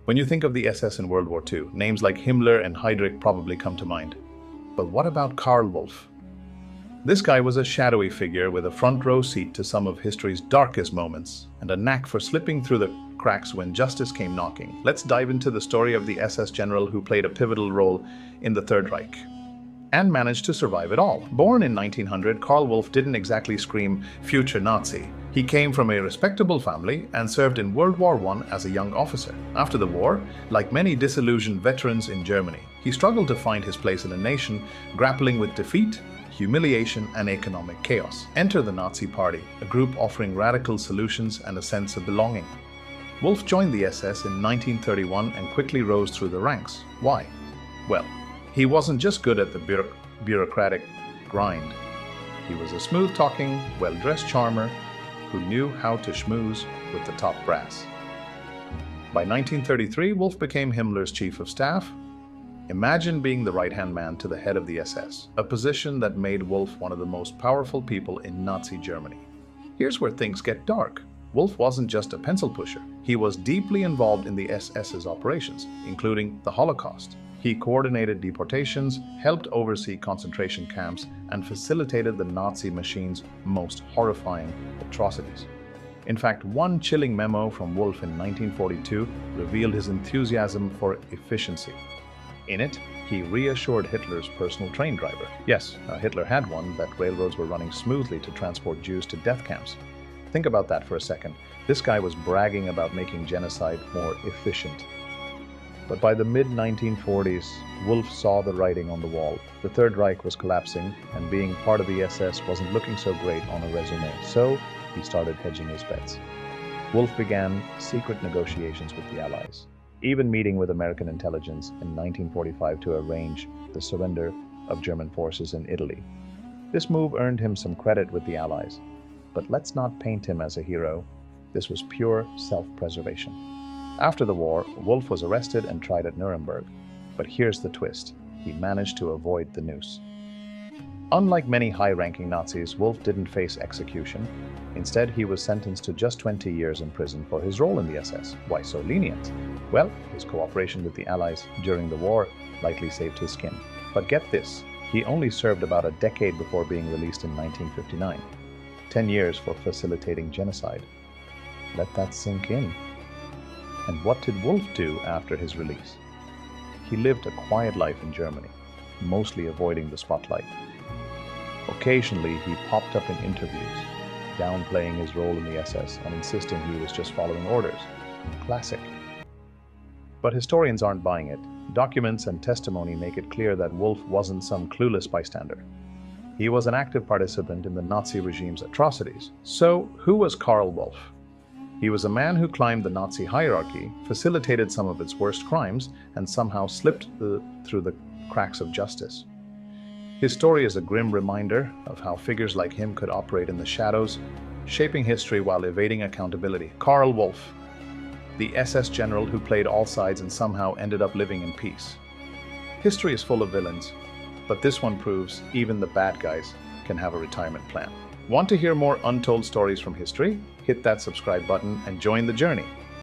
When you think of the SS in World War II, names like Himmler and Heydrich probably come to mind. But what about KARL WOLFF? This guy was a shadowy figure with a front row seat to some of history's darkest moments and a knack for slipping through the cracks when justice came knocking. Let's dive into the story of the SS general who played a pivotal role in the Third Reich and managed to survive it all. Born in 1900, KARL WOLFF didn't exactly scream future Nazi. He came from a respectable family and served in World War I as a young officer. After the war, like many disillusioned veterans in Germany, he struggled to find his place in a nation grappling with defeat, humiliation, and economic chaos. Enter the Nazi Party, a group offering radical solutions and a sense of belonging. WOLFF joined the SS in 1931 and quickly rose through the ranks. Why? Well, he wasn't just good at the bureaucratic grind. He was a smooth-talking, well-dressed charmer who knew how to schmooze with the top brass. By 1933, WOLFF became Himmler's chief of staff. Imagine being the right-hand man to the head of the SS, a position that made WOLFF one of the most powerful people in Nazi Germany. Here's where things get dark. WOLFF wasn't just a pencil pusher. He was deeply involved in the SS's operations, including the Holocaust. He coordinated deportations, helped oversee concentration camps, and facilitated the Nazi machine's most horrifying atrocities. In fact, one chilling memo from WOLFF in 1942 revealed his enthusiasm for efficiency. In it, he reassured Hitler's personal train driver. Yes, Hitler had one, that railroads were running smoothly to transport Jews to death camps. Think about that for a second. This guy was bragging about making genocide more efficient. But by the mid-1940s, WOLFF saw the writing on the wall. The Third Reich was collapsing, and being part of the SS wasn't looking so great on a resume. So he started hedging his bets. WOLFF began secret negotiations with the Allies, even meeting with American intelligence in 1945 to arrange the surrender of German forces in Italy. This move earned him some credit with the Allies. But let's not paint him as a hero. This was pure self-preservation. After the war, WOLFF was arrested and tried at Nuremberg. But here's the twist. He managed to avoid the noose. Unlike many high-ranking Nazis, WOLFF didn't face execution. Instead, he was sentenced to just 20 years in prison for his role in the SS. Why so lenient? Well, his cooperation with the Allies during the war likely saved his skin. But get this, he only served about a decade before being released in 1959. 10 years for facilitating genocide. Let that sink in. And what did WOLFF do after his release? He lived a quiet life in Germany, mostly avoiding the spotlight. Occasionally, he popped up in interviews, downplaying his role in the SS and insisting he was just following orders. Classic. But historians aren't buying it. Documents and testimony make it clear that WOLFF wasn't some clueless bystander. He was an active participant in the Nazi regime's atrocities. So, who was KARL WOLFF? He was a man who climbed the Nazi hierarchy, facilitated some of its worst crimes, and somehow slipped through the cracks of justice. His story is a grim reminder of how figures like him could operate in the shadows, shaping history while evading accountability. KARL WOLFF, the SS general who played all sides and somehow ended up living in peace. History is full of villains, but this one proves even the bad guys can have a retirement plan. Want to hear more untold stories from history? Hit that subscribe button and join the journey.